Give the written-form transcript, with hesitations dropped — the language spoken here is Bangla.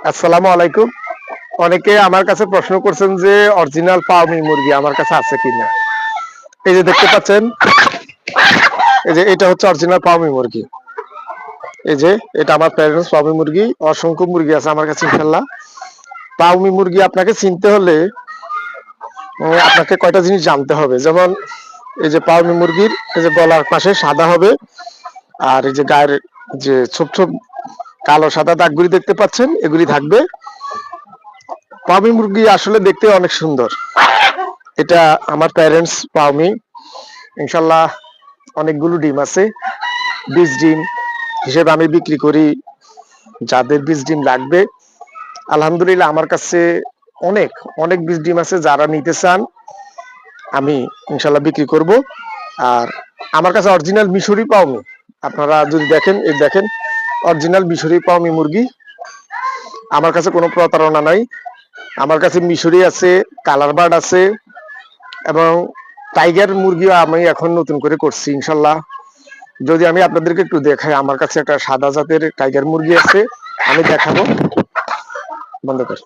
আসসালামু আলাইকুম। অনেকে আমার কাছে প্রশ্ন করছেন যে অরিজিনাল ফার্মি মুরগি আমার কাছে আছে কিনা। এই যে দেখতে পাচ্ছেন, এই যে এটা হচ্ছে অরিজিনাল ফার্মি মুরগি। এই যে এটা আমার প্যারেন্টস ফার্মি মুরগি। অসংখ্য মুরগি আছে আমার কাছে ইনশাআল্লাহ। ফার্মি মুরগি আপনাকে চিনতে হলে আপনাকে কয়টা জিনিস জানতে হবে। যেমন এই যে ফার্মি মুরগির এই যে গলার পাশে সাদা হবে, আর এই যে গায়ের যে ছোপ ছোপ কালো সাদা দাগগুলি দেখতে পাচ্ছেন, এগুলি থাকবে। পাউমি মুরগি আসলে দেখতে অনেক সুন্দর। এটা আমার প্যারেন্টস পাউমি। ইনশাল্লাহ অনেকগুলো ডিম আছে। বীজ ডিম হিসেবে আমি বিক্রি করি। যাদের বীজ ডিম লাগবে, আলহামদুলিল্লাহ আমার কাছে অনেক অনেক বীজ ডিম আছে। যারা নিতে চান আমি ইনশাল্লাহ বিক্রি করব। আর আমার কাছে অরিজিনাল মিশরি পাউমি, আপনারা যদি দেখেন, এই দেখেন অরিজিনাল মিশরি পাউমি মুরগি। আমার কাছে কোনো প্রতারণা নাই। আমার কাছে মিশরি আছে, কালার বার্ড আছে, এবং টাইগার মুরগিও আমি এখন নতুন করে করছি ইনশাল্লাহ। যদি আমি আপনাদেরকে একটু দেখাই, আমার কাছে একটা সাদা জাতের টাইগার মুরগি আছে, আমি দেখাবো। বন্ধ কর।